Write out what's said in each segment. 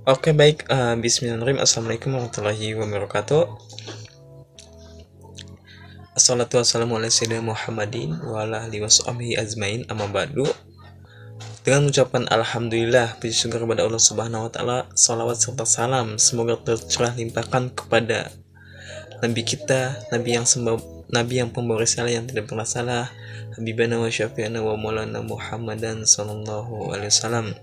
Oke baik, bismillahirrahmanirrahim. Assalamualaikum warahmatullahi wabarakatuh. Assalatu wassalamu ala sayyidina Muhammadin wa ala alihi washabihi azmain, amma ba'du. Dengan ucapan alhamdulillah, puji syukur kepada Allah Subhanahu wa taala, salawat serta salam semoga tercurah limpahkan kepada Nabi kita, Nabi yang pembawa risalah yang tidak pernah salah, Habibana wa syafi'ana wa maulana Muhammadan sallallahu alaihi wasallam.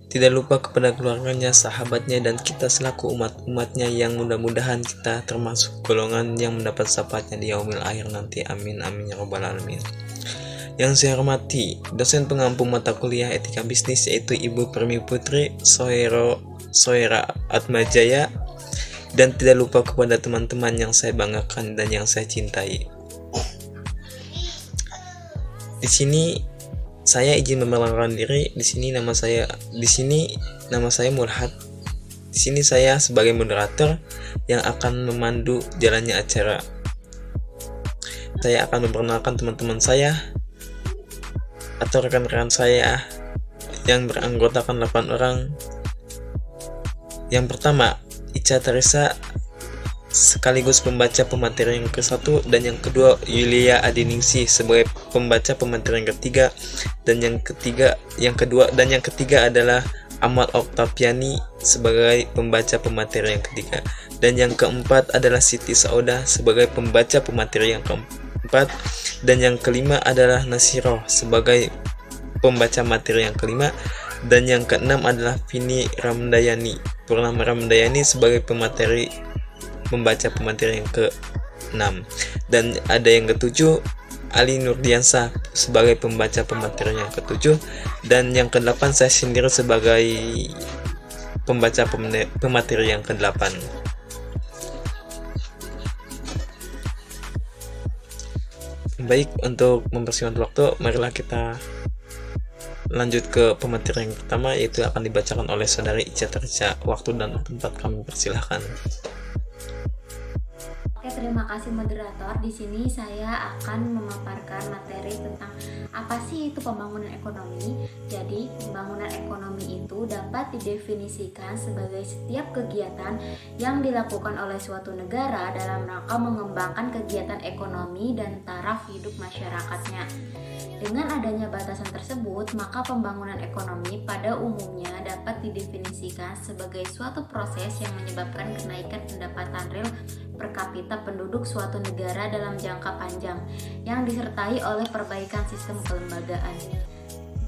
Tidak lupa kepada keluarganya, sahabatnya, dan kita selaku umatnya yang mudah-mudahan kita termasuk golongan yang mendapat syafaatnya di yaumil akhir nanti. Amin amin ya rabbal alamin. Yang saya hormati dosen pengampu mata kuliah etika bisnis, yaitu Ibu Permi Putri Soera Atmajaya, dan tidak lupa kepada teman-teman yang saya banggakan dan yang saya cintai. Di sini saya izin memperkenalkan diri. Di sini nama saya Mulhad. Di sini saya sebagai moderator yang akan memandu jalannya acara. Saya akan memperkenalkan teman-teman saya atau rekan-rekan saya yang beranggotakan 8 orang. Yang pertama, Ica Teresa sekaligus pembaca pemateri yang ke-1, dan yang kedua Yulia Adiningsih sebagai pembaca pemateri yang ketiga, dan yang ketiga adalah Amal Oktaviani sebagai pembaca pemateri yang ketiga, dan yang keempat adalah Siti Saudah sebagai pembaca pemateri yang keempat, dan yang kelima adalah Nasiroh sebagai pembaca materi yang kelima, dan yang keenam adalah Purnama Ramdayani sebagai membaca pemateri yang ke-6, dan ada yang ke-7 Ali Nurdiansah sebagai pembaca pemateri yang ke-7, dan yang ke-8 saya sendiri sebagai pembaca pemateri yang ke-8. Baik, untuk mempersingkat waktu, marilah kita lanjut ke pemateri yang pertama, yaitu akan dibacakan oleh saudari Ica Teresa. Waktu dan tempat kami persilahkan. Oke, terima kasih moderator. Di sini saya akan memaparkan materi tentang apa sih itu pembangunan ekonomi. Jadi, pembangunan ekonomi itu dapat didefinisikan sebagai setiap kegiatan yang dilakukan oleh suatu negara dalam rangka mengembangkan kegiatan ekonomi dan taraf hidup masyarakatnya. Dengan adanya batasan tersebut, maka pembangunan ekonomi pada umumnya dapat didefinisikan sebagai suatu proses yang menyebabkan kenaikan pendapatan real per kapita penduduk suatu negara dalam jangka panjang yang disertai oleh perbaikan sistem kelembagaan.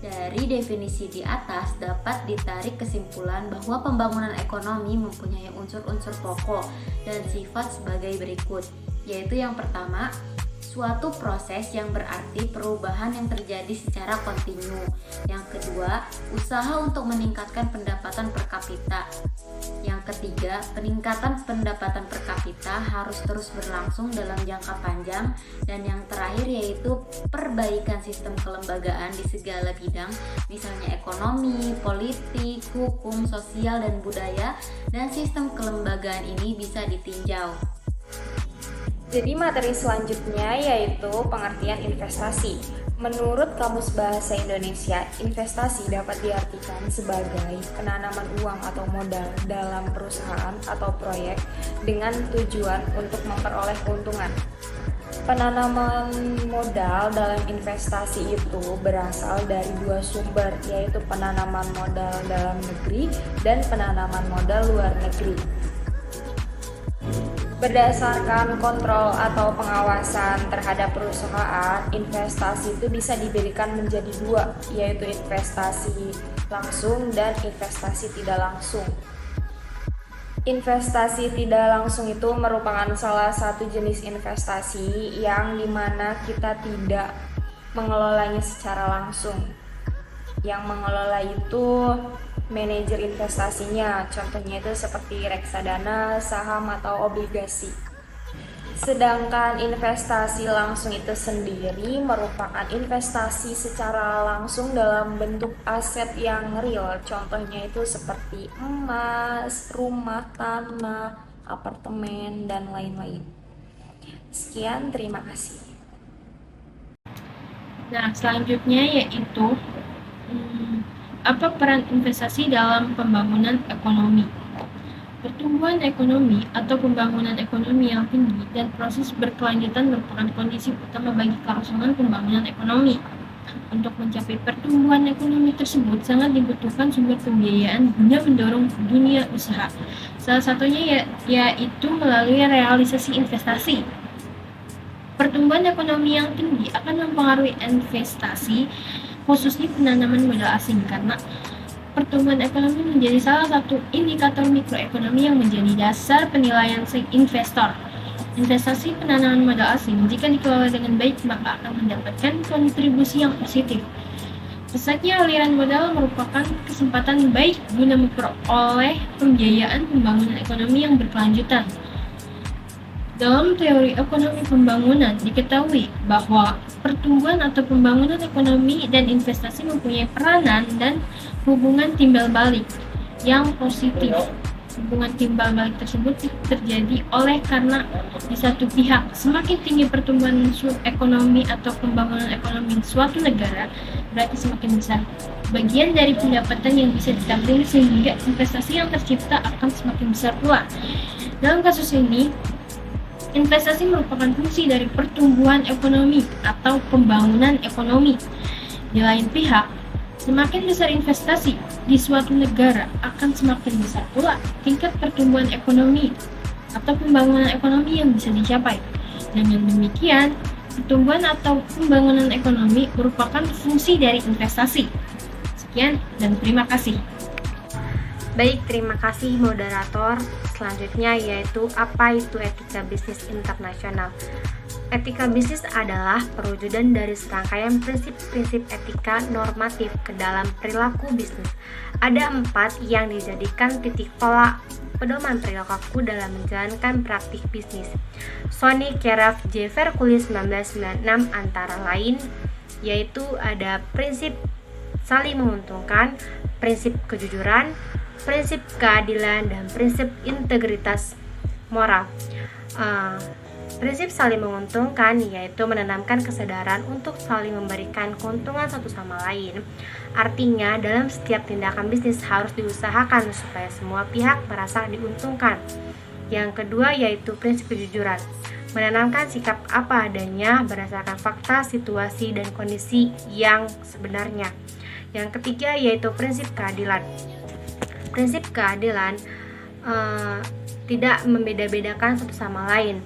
Dari definisi di atas dapat ditarik kesimpulan bahwa pembangunan ekonomi mempunyai unsur-unsur pokok dan sifat sebagai berikut, yaitu yang pertama, suatu proses yang berarti perubahan yang terjadi secara kontinu. Yang kedua, usaha untuk meningkatkan pendapatan per kapita. Yang ketiga, peningkatan pendapatan per kapita harus terus berlangsung dalam jangka panjang. Dan yang terakhir yaitu perbaikan sistem kelembagaan di segala bidang, misalnya ekonomi, politik, hukum, sosial, dan budaya, dan sistem kelembagaan ini bisa ditinjau. Jadi materi selanjutnya yaitu pengertian investasi. Menurut Kamus Bahasa Indonesia, investasi dapat diartikan sebagai penanaman uang atau modal dalam perusahaan atau proyek dengan tujuan untuk memperoleh keuntungan. Penanaman modal dalam investasi itu berasal dari dua sumber, yaitu penanaman modal dalam negeri dan penanaman modal luar negeri. Berdasarkan kontrol atau pengawasan terhadap perusahaan, investasi itu bisa diberikan menjadi dua, yaitu investasi langsung dan investasi tidak langsung. Investasi tidak langsung itu merupakan salah satu jenis investasi yang dimana kita tidak mengelolanya secara langsung. Yang mengelola itu manajer investasinya, contohnya itu seperti reksadana, saham, atau obligasi. Sedangkan investasi langsung itu sendiri merupakan investasi secara langsung dalam bentuk aset yang real, contohnya itu seperti emas, rumah, tanah, apartemen, dan lain-lain. Sekian, terima kasih. Nah, selanjutnya yaitu Apa peran investasi dalam pembangunan ekonomi? Pertumbuhan ekonomi atau pembangunan ekonomi yang tinggi dan proses berkelanjutan merupakan kondisi utama bagi kelangsungan pembangunan ekonomi. Untuk mencapai pertumbuhan ekonomi tersebut sangat dibutuhkan sumber pembiayaan guna mendorong dunia usaha. Salah satunya yaitu melalui realisasi investasi. Pertumbuhan ekonomi yang tinggi akan mempengaruhi investasi, khususnya penanaman modal asing, karena pertumbuhan ekonomi menjadi salah satu indikator mikroekonomi yang menjadi dasar penilaian investor. Investasi penanaman modal asing jika dikelola dengan baik maka akan mendapatkan kontribusi yang positif. Pesatnya aliran modal merupakan kesempatan baik guna memperoleh pembiayaan pembangunan ekonomi yang berkelanjutan. Dalam teori ekonomi pembangunan diketahui bahwa pertumbuhan atau pembangunan ekonomi dan investasi mempunyai peranan dan hubungan timbal balik yang positif. Hubungan timbal balik tersebut terjadi karena di satu pihak semakin tinggi pertumbuhan ekonomi atau pembangunan ekonomi suatu negara, berarti semakin besar bagian dari pendapatan yang bisa ditabung sehingga investasi yang tercipta akan semakin besar pula. Dalam kasus ini, investasi merupakan fungsi dari pertumbuhan ekonomi atau pembangunan ekonomi. Di lain pihak, semakin besar investasi di suatu negara akan semakin besar pula tingkat pertumbuhan ekonomi atau pembangunan ekonomi yang bisa dicapai. Dengan demikian, pertumbuhan atau pembangunan ekonomi merupakan fungsi dari investasi. Sekian dan terima kasih. Baik, terima kasih moderator. Selanjutnya yaitu apa itu etika bisnis internasional. Etika bisnis adalah perwujudan dari serangkaian prinsip-prinsip etika normatif ke dalam perilaku bisnis. Ada 4 yang dijadikan titik tolak pedoman perilaku dalam menjalankan praktik bisnis. Sony Keraf J. Verkulis 1996 antara lain yaitu ada prinsip saling menguntungkan, prinsip kejujuran, prinsip keadilan, dan prinsip integritas moral. Prinsip saling menguntungkan yaitu menanamkan kesadaran untuk saling memberikan keuntungan satu sama lain. Artinya, dalam setiap tindakan bisnis harus diusahakan supaya semua pihak merasa diuntungkan. Yang kedua yaitu prinsip kejujuran, menanamkan sikap apa adanya berdasarkan fakta, situasi, dan kondisi yang sebenarnya. Yang ketiga yaitu prinsip keadilan. Prinsip keadilan tidak membeda-bedakan satu sama lain,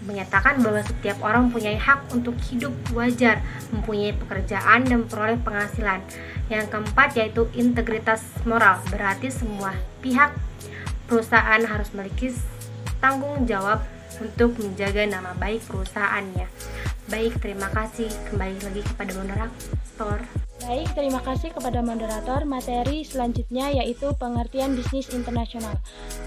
menyatakan bahwa setiap orang mempunyai hak untuk hidup wajar, mempunyai pekerjaan, dan memperoleh penghasilan. Yang keempat yaitu integritas moral, berarti semua pihak perusahaan harus memiliki tanggung jawab untuk menjaga nama baik perusahaannya. Baik, terima kasih. Kembali lagi kepada moderator. Baik, terima kasih kepada moderator. Materi selanjutnya yaitu pengertian bisnis internasional.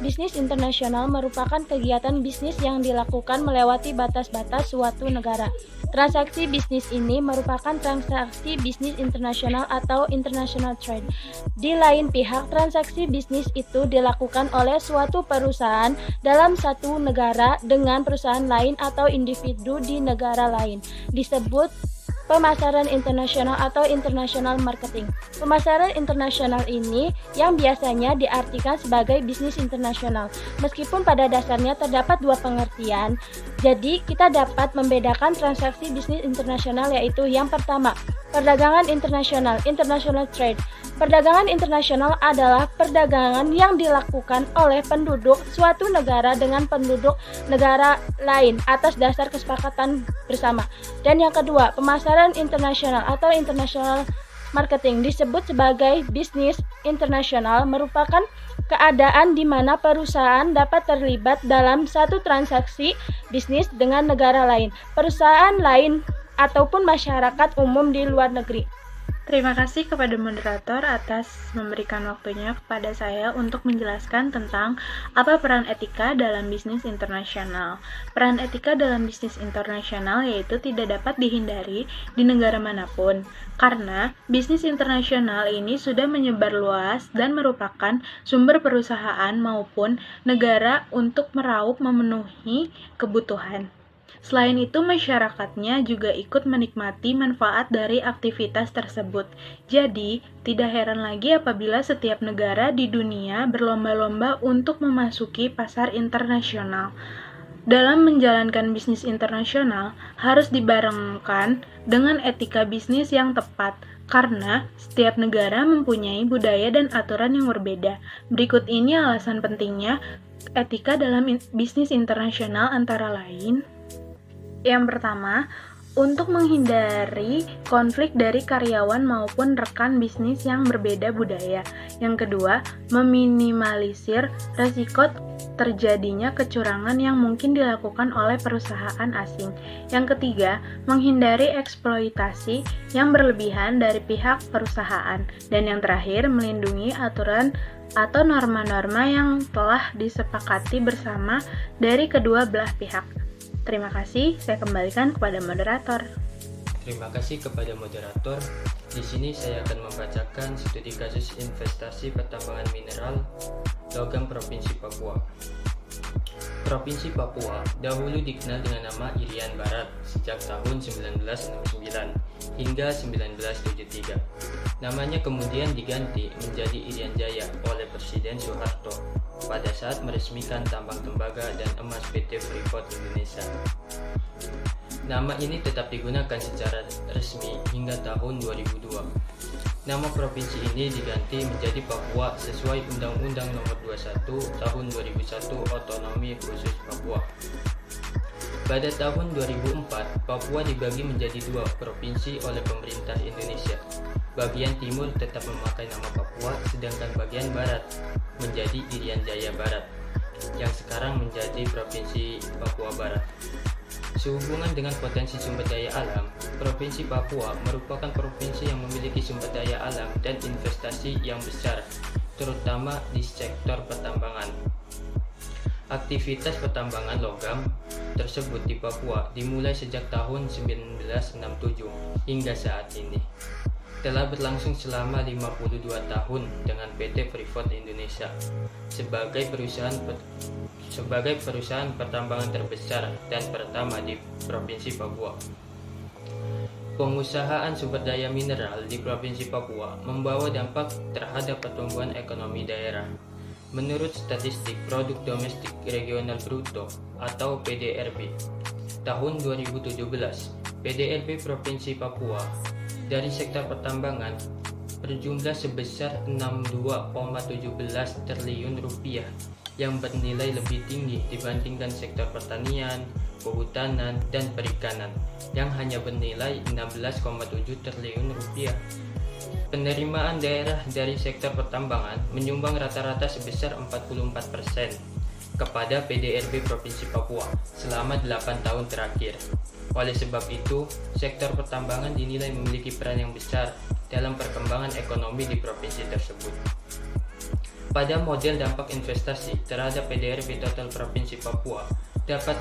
Bisnis internasional merupakan kegiatan bisnis yang dilakukan melewati batas-batas suatu negara. Transaksi bisnis ini merupakan transaksi bisnis internasional atau international trade. Di lain pihak, transaksi bisnis itu dilakukan oleh suatu perusahaan dalam satu negara dengan perusahaan lain atau individu di negara lain. Disebut pemasaran internasional atau international marketing. Pemasaran internasional ini yang biasanya diartikan sebagai bisnis internasional. Meskipun pada dasarnya terdapat dua pengertian, jadi kita dapat membedakan transaksi bisnis internasional yaitu yang pertama, perdagangan internasional, international trade. Perdagangan internasional adalah perdagangan yang dilakukan oleh penduduk suatu negara dengan penduduk negara lain atas dasar kesepakatan bersama. Dan yang kedua, pemasaran internasional atau international marketing disebut sebagai bisnis internasional, merupakan keadaan di mana perusahaan dapat terlibat dalam satu transaksi bisnis dengan negara lain, perusahaan lain, ataupun masyarakat umum di luar negeri. Terima kasih kepada moderator atas memberikan waktunya kepada saya untuk menjelaskan tentang apa peran etika dalam bisnis internasional. Peran etika dalam bisnis internasional yaitu tidak dapat dihindari di negara manapun, karena bisnis internasional ini sudah menyebar luas dan merupakan sumber perusahaan maupun negara untuk meraup memenuhi kebutuhan. Selain itu, masyarakatnya juga ikut menikmati manfaat dari aktivitas tersebut. Jadi, tidak heran lagi apabila setiap negara di dunia berlomba-lomba untuk memasuki pasar internasional. Dalam menjalankan bisnis internasional, harus dibarengkan dengan etika bisnis yang tepat, karena setiap negara mempunyai budaya dan aturan yang berbeda. Berikut ini alasan pentingnya etika dalam bisnis internasional antara lain. Yang pertama, untuk menghindari konflik dari karyawan maupun rekan bisnis yang berbeda budaya. Yang kedua, meminimalisir resiko terjadinya kecurangan yang mungkin dilakukan oleh perusahaan asing. Yang ketiga, menghindari eksploitasi yang berlebihan dari pihak perusahaan. Dan yang terakhir, melindungi aturan atau norma-norma yang telah disepakati bersama dari kedua belah pihak. Terima kasih, saya kembalikan kepada moderator. Terima kasih kepada moderator. Di sini saya akan membacakan studi kasus investasi pertambangan mineral logam Provinsi Papua. Provinsi Papua dahulu dikenal dengan nama Irian Barat sejak tahun 1969 hingga 1973. Namanya kemudian diganti menjadi Irian Jaya oleh Presiden Soeharto pada saat meresmikan tambang tembaga dan emas PT Freeport Indonesia. Nama ini tetap digunakan secara resmi hingga tahun 2002. Nama provinsi ini diganti menjadi Papua sesuai Undang-Undang Nomor 21 Tahun 2001 Otonomi Khusus Papua. Pada tahun 2004, Papua dibagi menjadi dua provinsi oleh pemerintah Indonesia. Bagian timur tetap memakai nama Papua, sedangkan bagian barat menjadi Irian Jaya Barat, yang sekarang menjadi Provinsi Papua Barat. Sehubungan dengan potensi sumber daya alam, Provinsi Papua merupakan provinsi yang memiliki sumber daya alam dan investasi yang besar, terutama di sektor pertambangan. Aktivitas pertambangan logam tersebut di Papua dimulai sejak tahun 1967 hingga saat ini. Telah berlangsung selama 52 tahun dengan PT Freeport Indonesia sebagai perusahaan pertambangan terbesar dan pertama di Provinsi Papua. Pengusahaan sumber daya mineral di Provinsi Papua membawa dampak terhadap pertumbuhan ekonomi daerah. Menurut statistik Produk Domestik Regional Bruto atau PDRB tahun 2017, PDRB Provinsi Papua dari sektor pertambangan berjumlah sebesar 62,17 triliun rupiah yang bernilai lebih tinggi dibandingkan sektor pertanian, kehutanan, dan perikanan yang hanya bernilai 16,7 triliun rupiah. Penerimaan daerah dari sektor pertambangan menyumbang rata-rata sebesar 44% kepada PDRB Provinsi Papua selama 8 tahun terakhir. Oleh sebab itu, sektor pertambangan dinilai memiliki peran yang besar dalam perkembangan ekonomi di provinsi tersebut. Pada model dampak investasi terhadap PDRB total Provinsi Papua, dapat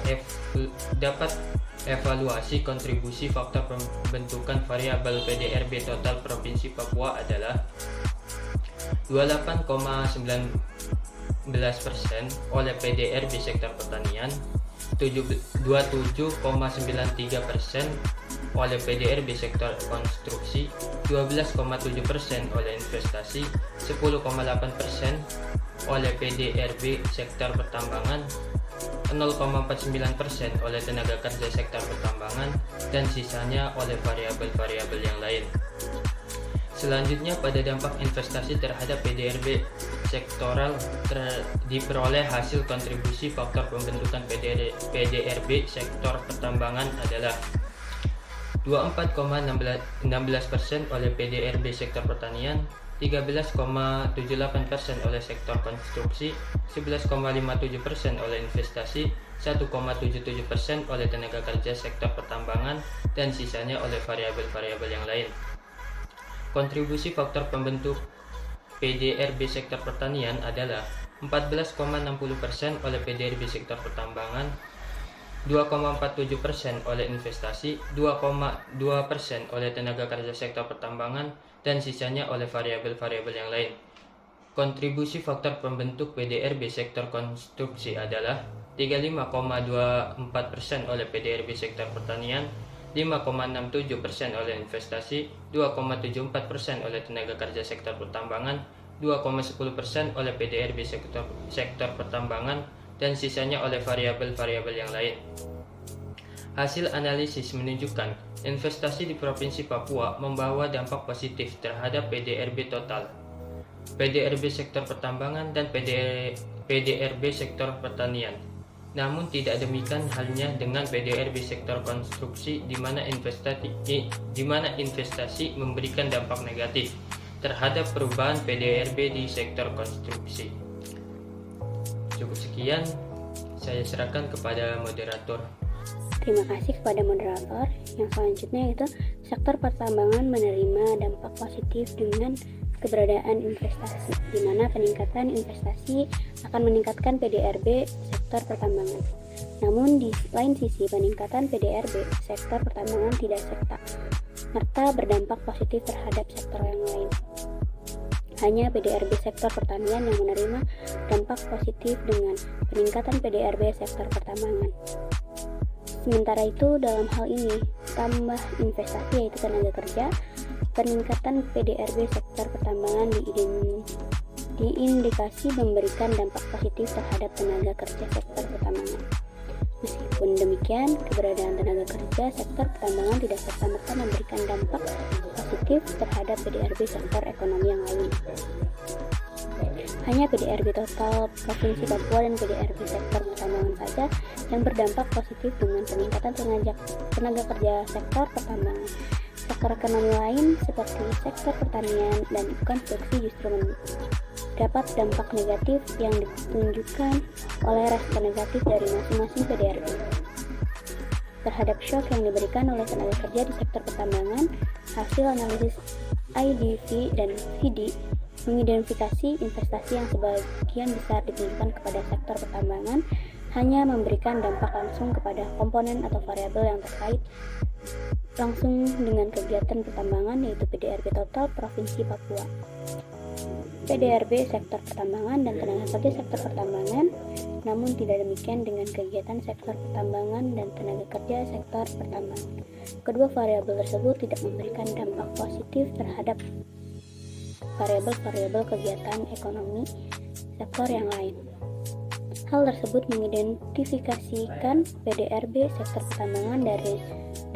evaluasi kontribusi faktor pembentukan variabel PDRB total Provinsi Papua adalah 28,19% oleh PDRB sektor pertanian, 27,93% oleh PDRB sektor konstruksi, 12,7% oleh investasi, 10,8% oleh PDRB sektor pertambangan, 0,49% oleh tenaga kerja sektor pertambangan, dan sisanya oleh variabel-variabel yang lain. Selanjutnya, pada dampak investasi terhadap PDRB sektoral diperoleh hasil kontribusi faktor pembentukan PDRB sektor pertambangan adalah 24,16% oleh PDRB sektor pertanian, 13,78% oleh sektor konstruksi, 11,57% oleh investasi, 1,77% oleh tenaga kerja sektor pertambangan, dan sisanya oleh variabel-variabel yang lain. Kontribusi faktor pembentuk PDRB sektor pertanian adalah 14,60% oleh PDRB sektor pertambangan, 2,47% oleh investasi, 2,2% oleh tenaga kerja sektor pertambangan, dan sisanya oleh variabel-variabel yang lain. Kontribusi faktor pembentuk PDRB sektor konstruksi adalah 35,24% oleh PDRB sektor pertanian, 5,67% oleh investasi, 2,74% oleh tenaga kerja sektor pertambangan, 2,10% oleh PDRB sektor pertambangan, dan sisanya oleh variabel-variabel yang lain. Hasil analisis menunjukkan investasi di Provinsi Papua membawa dampak positif terhadap PDRB total, PDRB sektor pertambangan, dan PDRB sektor pertanian. Namun tidak demikian halnya dengan PDRB sektor konstruksi di mana investasi memberikan dampak negatif terhadap perubahan PDRB di sektor konstruksi. Cukup sekian, saya serahkan kepada moderator. Terima kasih kepada moderator. Yang selanjutnya yaitu sektor pertambangan menerima dampak positif dengan keberadaan investasi, di mana peningkatan investasi akan meningkatkan PDRB sektor pertambangan. Namun di lain sisi, peningkatan PDRB sektor pertambangan tidak serta berdampak positif terhadap sektor yang lain. Hanya PDRB sektor pertanian yang menerima dampak positif dengan peningkatan PDRB sektor pertambangan. Sementara itu, dalam hal ini, tambah investasi yaitu tenaga kerja, peningkatan PDRB sektor pertambangan diindikasi memberikan dampak positif terhadap tenaga kerja sektor pertambangan. Meskipun demikian, keberadaan tenaga kerja sektor pertambangan tidak serta-merta memberikan dampak positif terhadap PDRB sektor ekonomi yang lain. Hanya PDRB total Provinsi Papua dan PDRB sektor pertambangan saja yang berdampak positif dengan peningkatan tenaga kerja sektor pertambangan. Sektor ekonomi lain seperti sektor pertanian dan konstruksi justru mendapat dampak negatif yang ditunjukkan oleh respon negatif dari masing-masing PDRB. Terhadap shock yang diberikan oleh tenaga kerja di sektor pertambangan, hasil analisis IDV dan VD mengidentifikasi investasi yang sebagian besar ditunjukkan kepada sektor pertambangan hanya memberikan dampak langsung kepada komponen atau variabel yang terkait langsung dengan kegiatan pertambangan, yaitu PDRB total Provinsi Papua, PDRB sektor pertambangan dan tenaga kerja sektor pertambangan. Namun tidak demikian dengan kegiatan sektor pertambangan dan tenaga kerja sektor pertambangan. Kedua variabel tersebut tidak memberikan dampak positif terhadap variabel-variabel kegiatan ekonomi sektor yang lain. Hal tersebut mengidentifikasikan PDRB sektor pertambangan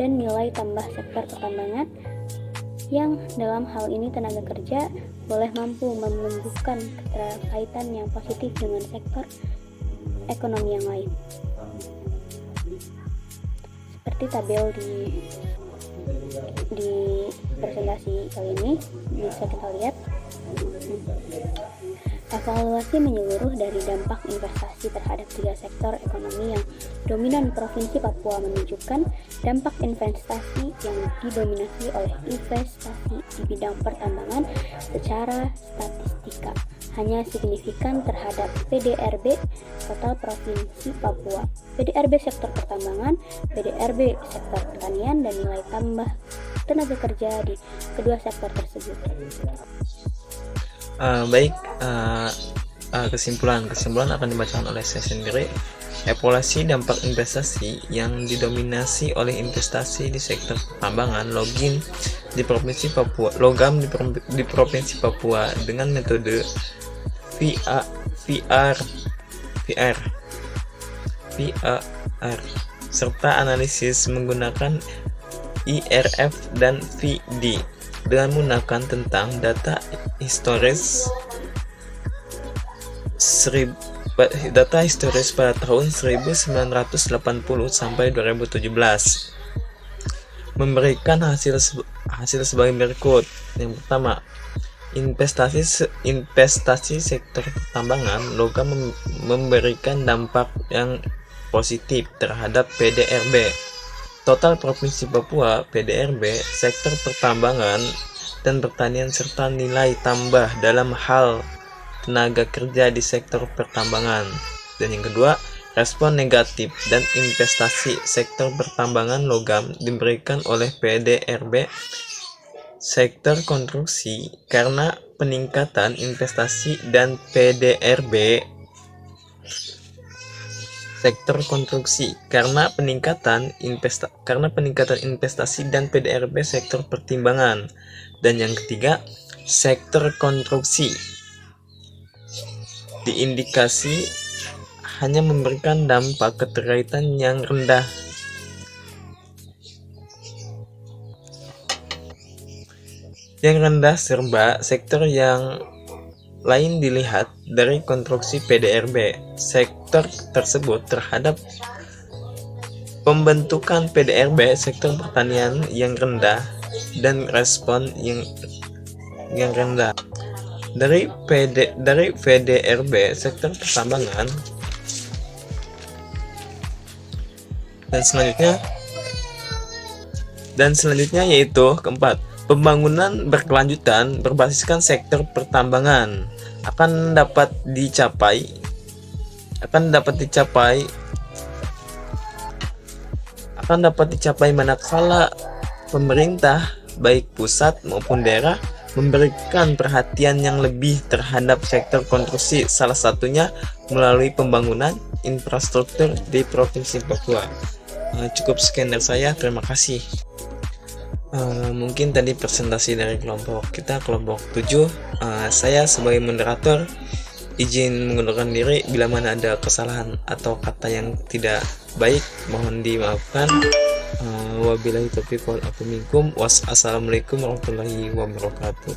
dan nilai tambah sektor pertambangan yang dalam hal ini tenaga kerja boleh mampu menumbuhkan keterkaitan yang positif dengan sektor ekonomi yang lain. Seperti tabel di presentasi kali ini bisa kita lihat. Evaluasi menyeluruh dari dampak investasi terhadap tiga sektor ekonomi yang dominan Provinsi Papua menunjukkan dampak investasi yang didominasi oleh investasi di bidang pertambangan secara statistika hanya signifikan terhadap PDRB total Provinsi Papua, PDRB sektor pertambangan, PDRB sektor pertanian, dan nilai tambah tenaga kerja di kedua sektor tersebut. Kesimpulan akan dibacakan oleh saya sendiri. Evaluasi dampak investasi yang didominasi oleh investasi di sektor pertambangan logam di Provinsi Papua dengan metode VAR serta analisis menggunakan IRF dan VD dengan menggunakan tentang data historis pada tahun 1980 sampai 2017 memberikan hasil sebagai berikut. Yang pertama, investasi sektor pertambangan logam memberikan dampak yang positif terhadap PDRB total Provinsi Papua, PDRB sektor pertambangan dan pertanian, serta nilai tambah dalam hal tenaga kerja di sektor pertambangan. Dan yang kedua, respon negatif dan investasi sektor pertambangan logam diberikan oleh PDRB sektor konstruksi karena peningkatan investasi, dan PDRB sektor konstruksi karena peningkatan investasi dan PDRB sektor pertimbangan. Dan yang ketiga, sektor konstruksi diindikasi hanya memberikan dampak keterkaitan yang rendah. Serta sektor yang lain dilihat dari konstruksi PDRB sektor tersebut terhadap pembentukan PDRB sektor pertanian yang rendah dan respon yang rendah. Dari PDRB sektor pertambangan. Dan selanjutnya yaitu keempat, pembangunan berkelanjutan berbasiskan sektor pertambangan akan dapat dicapai manakala pemerintah baik pusat maupun daerah memberikan perhatian yang lebih terhadap sektor konstruksi, salah satunya melalui pembangunan infrastruktur di Provinsi Papua. Cukup sekian dari saya, terima kasih. Mungkin tadi presentasi dari kelompok 7. Saya sebagai moderator izin mengundurkan diri. Bila mana ada kesalahan atau kata yang tidak baik, mohon dimaafkan. Wabillahi taufiq wal hidayah. Wassalamualaikum warahmatullahi wabarakatuh.